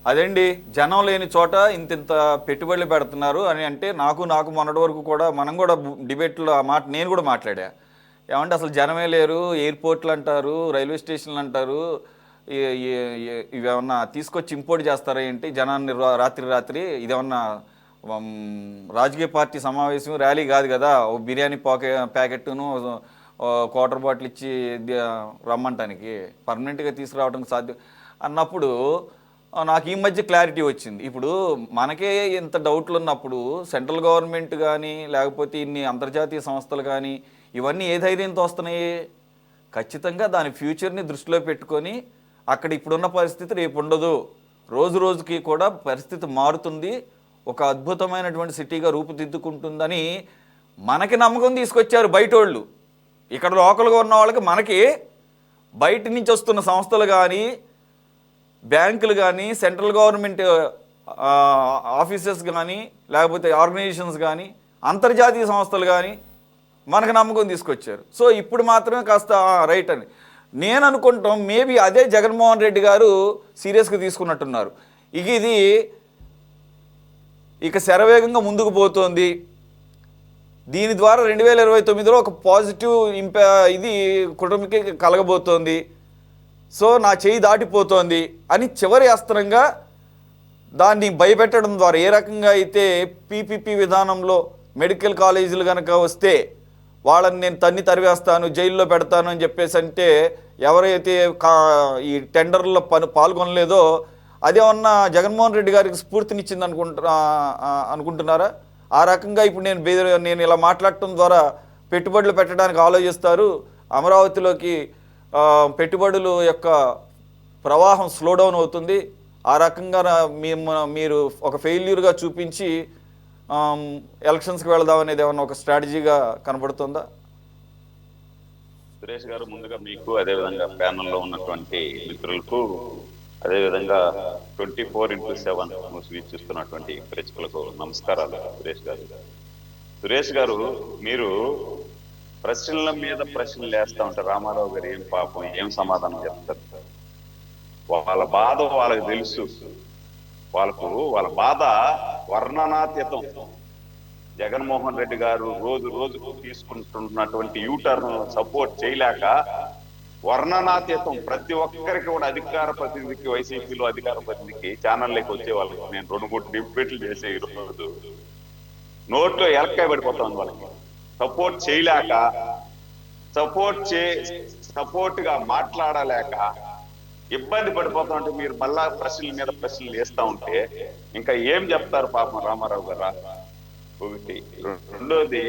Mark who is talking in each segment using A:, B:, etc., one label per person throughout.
A: అదండి, జనం లేని చోట ఇంతింత పెట్టుబడులు పెడుతున్నారు అని అంటే నాకు మొన్నటి వరకు కూడా మనం కూడా డిబేట్లో ఆ మాట నేను కూడా మాట్లాడా. ఏమంటే అసలు జనమే లేరు, ఎయిర్పోర్ట్లు అంటారు, రైల్వే స్టేషన్లు అంటారు, ఇవేమన్నా తీసుకొచ్చి ఇంపోర్ట్ చేస్తారా ఏంటి జనాన్ని రాత్రి రాత్రి? ఇదేమన్నా రాజకీయ పార్టీ సమావేశం ర్యాలీ కాదు కదా, ఓ బిర్యానీ ప్యాకెట్ను క్వార్టర్ బాటిల్ ఇచ్చి రమ్మంటానికి పర్మనెంట్గా తీసుకురావడానికి సాధ్యం అన్నప్పుడు నాకు ఈ మధ్య క్లారిటీ వచ్చింది. ఇప్పుడు మనకే ఇంత డౌట్లు ఉన్నప్పుడు సెంట్రల్ గవర్నమెంట్ కానీ లేకపోతే ఇన్ని అంతర్జాతీయ సంస్థలు కానీ ఇవన్నీ ఏ ధైర్యంతో వస్తున్నాయి? ఖచ్చితంగా దాని ఫ్యూచర్ని దృష్టిలో పెట్టుకొని అక్కడ ఇప్పుడున్న పరిస్థితి రేపు ఉండదు, రోజు రోజుకి కూడా పరిస్థితి మారుతుంది, ఒక అద్భుతమైనటువంటి సిటీగా రూపుదిద్దుకుంటుందని మనకి నమ్మకం తీసుకొచ్చారు బయటోళ్ళు. ఇక్కడ లోకల్గా ఉన్న వాళ్ళకి మనకి బయట నుంచి వస్తున్న సంస్థలు కానీ బ్యాంకులు కానీ సెంట్రల్ గవర్నమెంట్ ఆఫీసెస్ కానీ లేకపోతే ఆర్గనైజేషన్స్ కానీ అంతర్జాతీయ సంస్థలు కానీ మనకు నమ్మకం తీసుకొచ్చారు. సో ఇప్పుడు మాత్రమే కాస్త రైట్ అని నేను అనుకుంటాం. మేబీ అదే జగన్మోహన్ రెడ్డి గారు సీరియస్గా తీసుకున్నట్టున్నారు. ఇది ఇక శరవేగంగా ముందుకు పోతోంది, దీని ద్వారా 2029లో ఒక పాజిటివ్ ఇది కుటుంబకి కలగబోతోంది, సో నా చేయి దాటిపోతోంది అని చివరి అస్త్రంగా దాన్ని భయపెట్టడం ద్వారా ఏ రకంగా అయితే పీపీపీ విధానంలో మెడికల్ కాలేజీలు కనుక వస్తే వాళ్ళని నేను తరివేస్తాను, జైల్లో పెడతాను అని చెప్పేసి అంటే ఎవరైతే ఈ టెండర్లో పాల్గొనలేదో అదేమన్నా జగన్మోహన్ రెడ్డి గారికి స్ఫూర్తినిచ్చింది అనుకుంటున్నారా? ఆ రకంగా ఇప్పుడు నేను ఇలా మాట్లాడటం ద్వారా పెట్టుబడులు పెట్టడానికి ఆలోచిస్తారు, అమరావతిలోకి పెట్టుబడుల యొక్క ప్రవాహం స్లో డౌన్ అవుతుంది, ఆ రకంగా మీరు ఒక ఫెయిల్యూర్గా చూపించి ఎలక్షన్స్కి వెళదాం అనేది ఏమన్నా ఒక స్ట్రాటజీగా కనబడుతుందా?
B: సురేష్ గారు, ముందుగా మీకు అదేవిధంగా ప్యానల్లో ఉన్నటువంటి మిత్రులకు అదేవిధంగా 24x7 వీక్షిస్తున్నటువంటి ప్రేక్షకులకు నమస్కారాలు. సురేష్ గారు మీరు ప్రశ్నల మీద ప్రశ్నలు వేస్తా ఉంటారు. రామారావు గారు ఏం పాపం ఏం సమాధానం చెప్తారు? వాళ్ళ బాధ వాళ్ళకి తెలుసు, వాళ్ళ బాధ వర్ణనాతీతం. జగన్మోహన్ రెడ్డి గారు రోజు రోజుకు తీసుకుంటున్నటువంటి యూటర్న్ సపోర్ట్ చేయలేక వర్ణనాతీతం. ప్రతి ఒక్కరికి కూడా అధికార ప్రతినిధికి, వైసీపీలో అధికార ప్రతినిధికి ఛానల్లోకి వచ్చే వాళ్ళకి నేను 2-3 డిబేట్లు చేసే ఈరోజు నోట్లో ఎలక్కాయ పడిపోతాను. వాళ్ళకి సపోర్ట్ చేయలేక, సపోర్ట్ గా మాట్లాడలేక ఇబ్బంది పడిపోతా ఉంటే మీరు మళ్ళా ప్రశ్నల మీద ప్రశ్నలు వేస్తా ఉంటే ఇంకా ఏం చెప్తారు పాపం రామారావు గారు? ఒకటి. రెండోది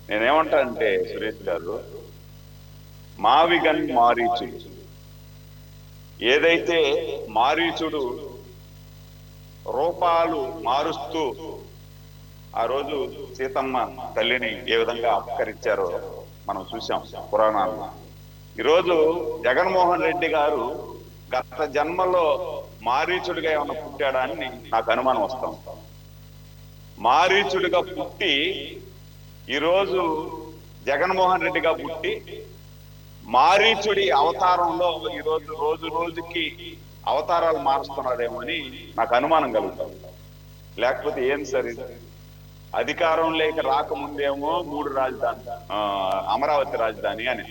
B: నేనేమంటానంటే సురేష్ గారు, మావిగన్ మారీచుడు ఏదైతే మారీచుడు రూపాలు మారుస్తూ ఆ రోజు సీతమ్మ తల్లిని ఏ విధంగా అపహరించారో మనం చూసాం పురాణాల్లో. ఈరోజు జగన్మోహన్ రెడ్డి గారు గత జన్మలో మారీచుడిగా ఏమైనా పుట్టాడా అని నాకు అనుమానం వస్తాం. మారీచుడిగా పుట్టి ఈరోజు జగన్మోహన్ రెడ్డిగా పుట్టి మారీచుడి అవతారంలో ఈరోజు రోజు రోజుకి అవతారాలు మారుస్తున్నాడేమో అని నాకు అనుమానం కలుగుతుంది. లేకపోతే ఏం సరే, అధికారం లేక రాకముందేమో 3 రాజధాని, అమరావతి రాజధాని అని,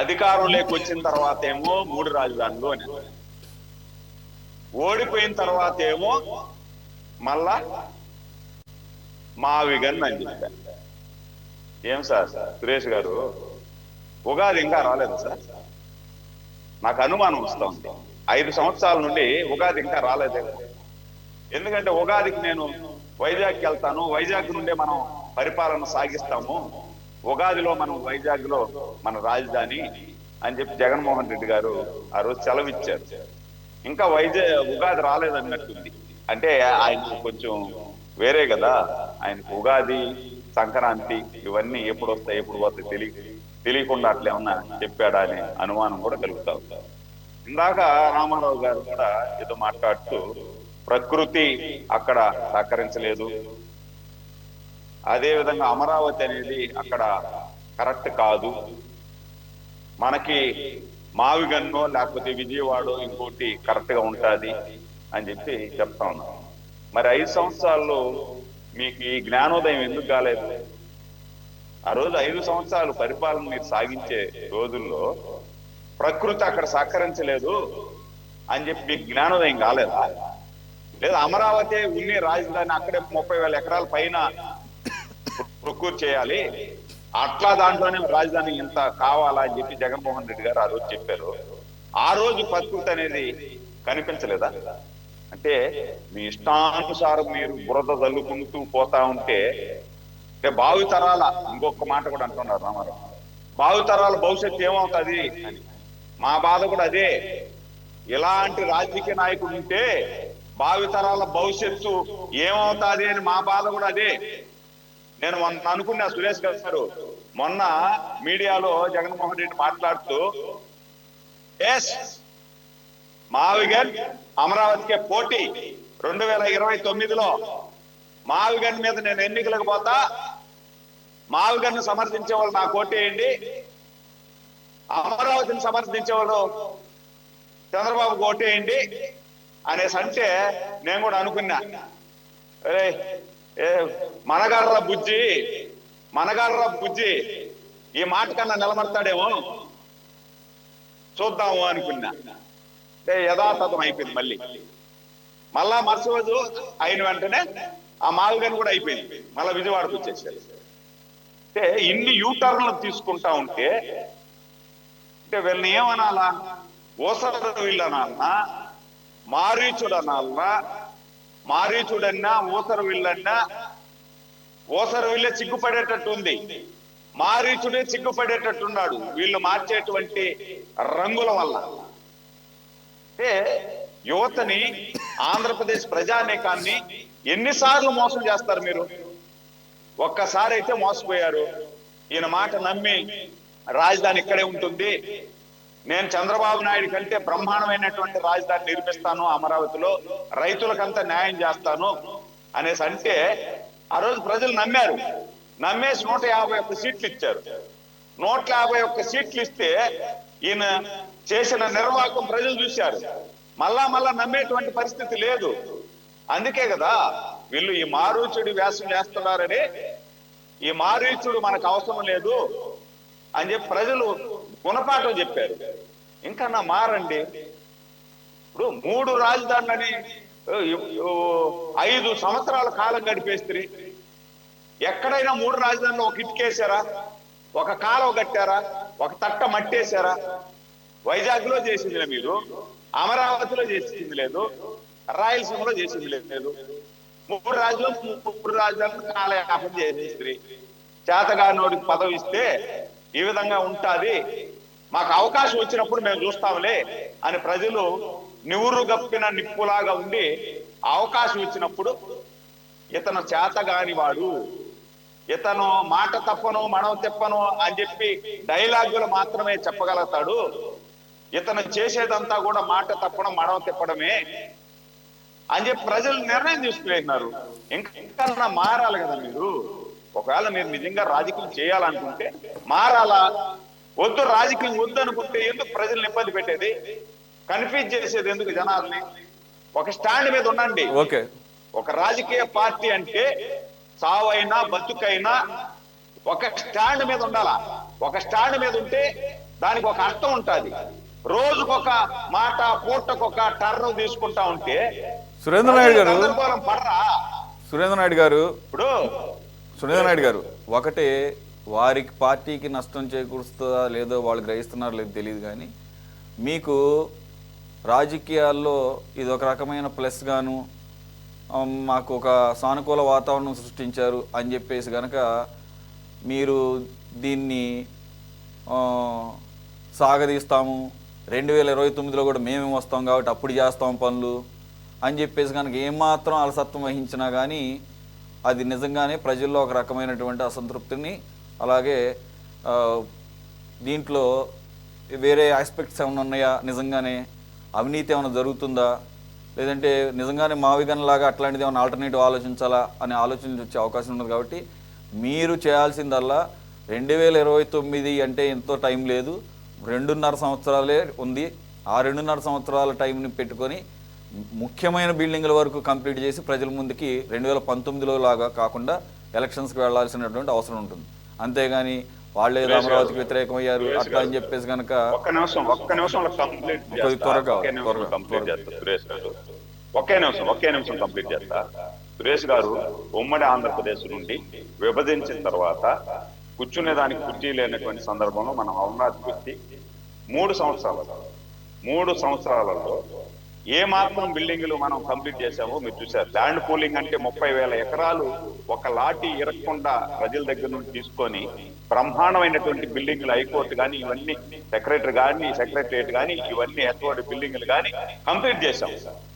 B: అధికారం లేక వచ్చిన తర్వాత ఏమో 3 రాజధానులు అని, ఓడిపోయిన తర్వాత ఏమో మళ్ళా మావిగన్ అని చెప్పారు. ఏం సార్ సురేష్ గారు, ఉగాది ఇంకా రాలేదు సార్? నాకు అనుమానం వస్తుంది. 5 సంవత్సరాల నుండి ఉగాది ఇంకా రాలేదే. ఎందుకంటే ఉగాదికి నేను వైజాగ్కి వెళ్తాను, వైజాగ్ నుండే మనం పరిపాలన సాగిస్తాము, ఉగాదిలో మనం వైజాగ్లో మన రాజధాని అని చెప్పి జగన్మోహన్ రెడ్డి గారు ఆ రోజు సెలవిచ్చారు. ఇంకా ఉగాది రాలేదన్నట్టుంది. అంటే ఆయన కొంచెం వేరే కదా, ఆయనకు ఉగాది, సంక్రాంతి ఇవన్నీ ఎప్పుడు వస్తాయి ఎప్పుడు పోతాయి తెలియకుండా అట్లేమన్నా చెప్పాడా అనే అనుమానం కూడా కలుగుతా. ఇందాక రామారావు గారు కూడా ఏదో మాట్లాడుతూ ప్రకృతి అక్కడ సహకరించలేదు, అదే విధంగా అమరావతి అనేది అక్కడ కరెక్ట్ కాదు, మనకి మావిగన్నో లేకపోతే విజయవాడ ఇంకోటి కరెక్ట్ గా ఉంటుంది అని చెప్పి చెప్తా ఉన్నాను. మరి 5 సంవత్సరాల్లో మీకు ఈ జ్ఞానోదయం ఎందుకు కాలేదు? ఆ రోజు 5 సంవత్సరాలు పరిపాలన మీరు సాగించే రోజుల్లో ప్రకృతి అక్కడ సహకరించలేదు అని చెప్పి మీకు జ్ఞానోదయం కాలేదా? లేదా అమరావతి ఉన్ని రాజధాని అక్కడే 30,000 ఎకరాల పైన ప్రకృతి చేయాలి, అట్లా దాంట్లోనే రాజధాని ఇంత కావాలా అని చెప్పి జగన్మోహన్ రెడ్డి గారు ఆ రోజు చెప్పారు. ఆ రోజు ప్రకృతి అనేది కనిపించలేదా? అంటే మీ ఇష్టానుసారం మీరు బురద జల్లుకుంటూ పోతా ఉంటే భావితరాల ఇంకొక మాట కూడా అంటున్నారు రామారావు, భావితరాల భవిష్యత్తు ఏమవుతుంది అని. మా బాధ కూడా అదే. ఇలాంటి రాజకీయ నాయకుడు ఉంటే భావితరాల భవిష్యత్తు ఏమవుతుంది అని మా బాధ కూడా అదే. నేను మొన్న అనుకున్నా, సురేష్ గారు మొన్న మీడియాలో జగన్మోహన్ రెడ్డి మాట్లాడుతూ మావిగన్ అమరావతికే పోటీ 2029లో మావిగన్ మీద నేను ఎన్నికలకు పోతా, మావిగన్ సమర్థించే వాళ్ళు నాకు ఓటేయండి, అమరావతిని సమర్థించే వాళ్ళు చంద్రబాబుకు ఓటేయండి అనేసి అంటే నేను కూడా అనుకున్నా, అరే మనగాడ్ర బుజ్జి ఈ మాట కన్నా నిలబడతాడేమో చూద్దాము అనుకున్నా. యథాతథం అయిపోయింది. మళ్ళా మరుసటి రోజు అయిన వెంటనే ఆ మావిగన్ కూడా అయిపోయింది, మళ్ళా విజయవాడకు వచ్చేసారు. అంటే ఇన్ని యూటర్న్లు తీసుకుంటా ఉంటే అంటే వీళ్ళని ఏమనాలా? ఓసర వీళ్ళు అనాలన్నా, మారీచుడు అనాలన్నా, మారీచుడన్నా ఓసర వీళ్ళన్నా. ఓసర వీళ్ళే సిగ్గుపడేటట్టు ఉంది, మారీచుడే సిగ్గుపడేటట్టున్నాడు వీళ్ళు మార్చేటువంటి రంగుల వల్ల. అంటే యువతని, ఆంధ్రప్రదేశ్ ప్రజానీకాన్ని ఎన్నిసార్లు మోసం చేస్తారు మీరు? ఒక్కసారి అయితే మోసపోయారు. ఈయన మాట నమ్మి రాజధాని ఇక్కడే ఉంటుంది, నేను చంద్రబాబు నాయుడు కంటే బ్రహ్మాండమైనటువంటి రాజధాని నిర్మిస్తాను అమరావతిలో, రైతులకంతా న్యాయం చేస్తాను అనేసి అంటే ఆ రోజు ప్రజలు నమ్మారు. నమ్మేసి 151 సీట్లు ఇచ్చారు. 151 సీట్లు ఇస్తే ఈయన చేసిన నిర్వాహకం ప్రజలు చూశారు. మళ్ళా నమ్మేటువంటి పరిస్థితి లేదు. అందుకే కదా వీళ్ళు ఈ మారీచుడి వ్యాసం చేస్తున్నారని, ఈ మారీచుడు మనకు అవసరం లేదు అని చెప్పి ప్రజలు గుణపాఠం చెప్పారు. ఇంకా మారండి. ఇప్పుడు 3 రాజధానులని 5 సంవత్సరాల కాలం గడిపేస్త్రీ. ఎక్కడైనా 3 రాజధానులు ఒక ఇటుకేసారా, ఒక కాలువ కట్టారా, ఒక తట్ట మట్టేశారా? వైజాగ్ లో చేసింది మీరు, అమరావతిలో చేసింది లేదు, రాయలసీమలో చేసింది లేదు. 3 రాజధానులు కాలయాపన చేసేస్త్రీ. చేతగానోడికి పదవి ఇస్తే ఈ విధంగా ఉంటుంది, మాకు అవకాశం వచ్చినప్పుడు మేము చూస్తాంలే అని ప్రజలు నివురు గప్పిన నిప్పులాగా ఉండి అవకాశం ఇచ్చినప్పుడు ఇతను చేతగాని వాడు, ఇతను మాట తప్పను మనం తిప్పను అని చెప్పి డైలాగులు మాత్రమే చెప్పగలుగుతాడు, ఇతను చేసేదంతా కూడా మాట తప్పడం మనం తిప్పడమే అని చెప్పి ప్రజలు నిర్ణయం తీసుకున్నారు. ఇంకా మారాలి కదా మీరు. ఒకవేళ మీరు నిజంగా రాజకీయం చేయాలనుకుంటే మారాలా? వద్దు, రాజకీయం వద్దు అనుకుంటే ఎందుకు ప్రజల్ని ఇబ్బంది పెట్టేది, కన్ఫ్యూజ్ చేసేది ఎందుకు జనాల్ని? ఒక స్టాండ్ మీద ఉండండి. ఒక రాజకీయ పార్టీ అంటే సావైనా బతుకైనా ఒక స్టాండ్ మీద ఉండాలా. ఒక స్టాండ్ మీద ఉంటే దానికి ఒక అర్థం ఉంటుంది. రోజుకొక మాట, పూటకొక టర్న్ తీసుకుంటా ఉంటే
A: సురేంద్రనాయుడు గారు ఒకటే, వారికి పార్టీకి నష్టం చేకూరుస్తుందా లేదో వాళ్ళు గ్రహిస్తున్నారో లేదో తెలియదు, కానీ మీకు రాజకీయాల్లో ఇది ఒక రకమైన ప్లస్ గాను, మాకు ఒక సానుకూల వాతావరణం సృష్టించారు అని చెప్పేసి కనుక మీరు దీన్ని సాగదీస్తాము, 2029లో కూడా మేమే వస్తాం కాబట్టి అప్పుడు చేస్తాం పనులు అని చెప్పేసి కనుక ఏమాత్రం అలసత్వం వహించినా కానీ అది నిజంగానే ప్రజల్లో ఒక రకమైనటువంటి అసంతృప్తిని, అలాగే దీంట్లో వేరే ఆస్పెక్ట్స్ ఏమైనా ఉన్నాయా, నిజంగానే అవినీతి ఏమైనా జరుగుతుందా, లేదంటే నిజంగానే మావిగన్ లాగా అట్లాంటిది ఏమైనా ఆల్టర్నేటివ్ ఆలోచించాలా అనే ఆలోచన వచ్చే అవకాశం ఉన్నది. కాబట్టి మీరు చేయాల్సిందల్లా 2029 అంటే ఎంతో టైం లేదు, 2.5 సంవత్సరాలే ఉంది. ఆ 2.5 సంవత్సరాల టైంని పెట్టుకొని ముఖ్యమైన బిల్డింగ్ల వరకు కంప్లీట్ చేసి ప్రజల ముందుకి 2019లో లాగా కాకుండా ఎలక్షన్స్కి వెళ్లాల్సినటువంటి అవసరం ఉంటుంది. అంతేగాని వాళ్ళే అమరావతికి వ్యతిరేకమయ్యారు అట్లా అని చెప్పేసి కనుక
B: ఒక్క నిమిషం కంప్లీట్
A: త్వరగా
B: చేస్తా సురేష్ గారు. ఒకే నిమిషం కంప్లీట్ చేస్తా. సురేష్ గారు ఉమ్మడి ఆంధ్రప్రదేశ్ నుండి విభజించిన తర్వాత కూర్చునే దానికి కుర్చీ లేనటువంటి సందర్భంలో మనం అమరావతికి వచ్చి 3 సంవత్సరాలలో ఏ మాత్రం బిల్డింగ్లు మనం కంప్లీట్ చేసామో మీరు చూసారు. ల్యాండ్ పూలింగ్ అంటే 30,000 ఎకరాలు ఒక లాఠీ ఇరక్కుండా ప్రజల దగ్గర నుండి తీసుకొని బ్రహ్మాండమైనటువంటి బిల్డింగ్లు, హైకోర్టు కానీ ఇవన్నీ సెక్రటరియట్ కానీ ఇవన్నీ హెచ్ఓడి బిల్డింగ్లు కానీ కంప్లీట్ చేశాం.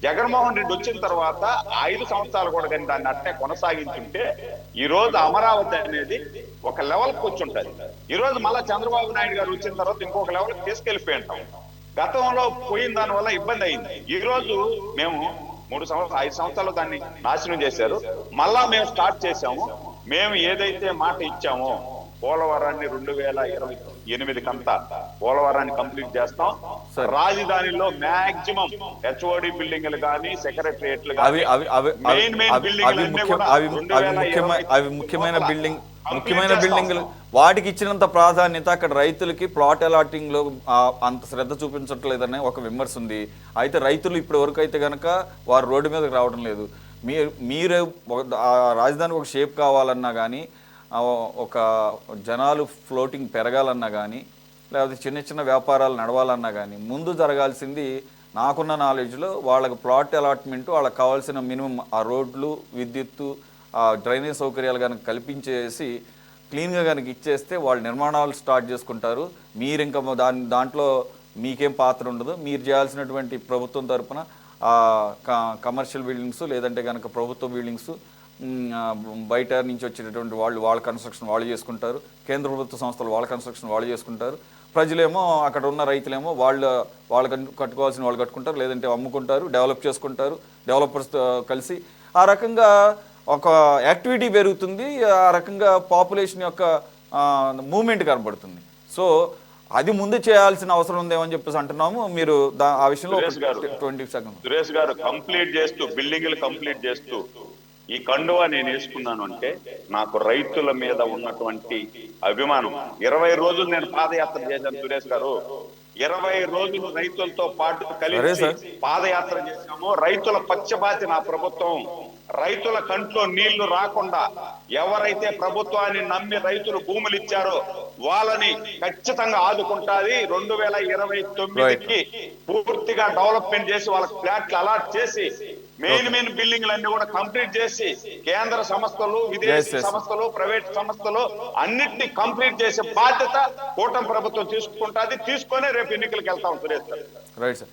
B: జగన్మోహన్ రెడ్డి వచ్చిన తర్వాత 5 సంవత్సరాలు కూడా కానీ దాన్ని అట్టే కొనసాగించుంటే ఈ రోజు అమరావతి అనేది ఒక లెవెల్కి వచ్చుంటది. ఈ రోజు మళ్ళా చంద్రబాబు నాయుడు గారు వచ్చిన తర్వాత ఇంకొక లెవెల్కి తీసుకెళ్లిపోయి ఉంటాం. గతంలో పోయిన దాని వల్ల ఇబ్బంది అయింది. ఈ రోజు మేము 5 సంవత్సరాలు దాన్ని నాశనం చేశారు. మళ్ళా మేము స్టార్ట్ చేశాము. మేము ఏదైతే మాట ఇచ్చామో పోలవరాన్ని 2028 కంతా పోలవరాన్ని కంప్లీట్ చేస్తాం. రాజధానిలో మాక్సిమం హెచ్ఓడి బిల్డింగ్లు కానీ సెక్రటరియట్లు కానీ
A: ముఖ్యమైన బిల్డింగ్లు వాటికి ఇచ్చినంత ప్రాధాన్యత అక్కడ రైతులకి ప్లాట్ అలాటింగ్ లో అంత శ్రద్ధ చూపించట్లేదనే ఒక విమర్శ ఉంది. అయితే రైతులు ఇప్పటి వరకు అయితే కనుక వారు రోడ్డు మీదకి రావడం లేదు. మీరు రాజధానికి ఒక షేప్ కావాలన్నా కానీ, ఒక జనాలు ఫ్లోటింగ్ పెరగాలన్నా కానీ, లేకపోతే చిన్న చిన్న వ్యాపారాలు నడవాలన్నా కానీ ముందు జరగాల్సింది నాకున్న నాలెడ్జ్లో వాళ్ళకి ప్లాట్ అలాట్మెంటు, వాళ్ళకి కావాల్సిన మినిమం ఆ రోడ్లు, విద్యుత్తు, డ్రైనేజ్ సౌకర్యాలు కనుక కల్పించేసి క్లీన్గా కనుక ఇచ్చేస్తే వాళ్ళు నిర్మాణాలు స్టార్ట్ చేసుకుంటారు. మీరు ఇంకా దాంట్లో మీకేం పాత్ర ఉండదు. మీరు చేయాల్సినటువంటి ప్రభుత్వం తరఫున కమర్షియల్ బిల్డింగ్స్ లేదంటే కనుక ప్రభుత్వ బిల్డింగ్స్ బయట నుంచి వచ్చేటటువంటి వాళ్ళ కన్స్ట్రక్షన్ వాళ్ళు చేసుకుంటారు. కేంద్ర ప్రభుత్వ సంస్థలు వాళ్ళ కన్స్ట్రక్షన్ వాళ్ళు చేసుకుంటారు. ప్రజలేమో అక్కడ ఉన్న రైతులేమో వాళ్ళు కట్టుకోవాల్సిన వాళ్ళు కట్టుకుంటారు, లేదంటే అమ్ముకుంటారు, డెవలప్ చేసుకుంటారు. డెవలపర్స్తో కలిసి ఆ రకంగా ఒక యాక్టివిటీ పెరుగుతుంది. ఆ రకంగా పాపులేషన్ యొక్క మూమెంట్ కనబడుతుంది. సో అది ముందు చేయాల్సిన అవసరం ఉందేమని చెప్పేసి అంటున్నాము. మీరు ఆ విషయంలో 20 సెకండ్స్
B: సురేష్ గారు బిల్డింగ్లు కంప్లీట్ చేస్తూ ఈ కండువా నేను వేసుకున్నాను అంటే నాకు రైతుల మీద ఉన్నటువంటి అభిమానం. 20 రోజులు నేను పాదయాత్ర చేశాను సురేష్ గారు. 20 రోజులు రైతులతో పాటు కలిసి పాదయాత్ర చేశాము. రైతుల పక్షపాతి నా ప్రభుత్వం. రైతుల కంట్లో నీళ్లు రాకుండా ఎవరైతే ప్రభుత్వాన్ని నమ్మి రైతులు భూములు ఇచ్చారో వాళ్ళని ఖచ్చితంగా ఆదుకుంటాది. 2029కి పూర్తిగా డెవలప్మెంట్ చేసి వాళ్ళకి ఫ్లాట్లు అలాట్ చేసి మెయిన్ బిల్డింగ్లన్నీ కూడా కంప్లీట్ చేసి కేంద్ర సంస్థలు, విదేశీ సంస్థలు, ప్రైవేట్ సంస్థలు అన్నిటినీ కంప్లీట్ చేసే బాధ్యత కూటమి ప్రభుత్వం తీసుకుంటాది. తీసుకొని రేపు ఎన్నికలకు వెళ్తాం సురేష్ గారు.
A: Right sir.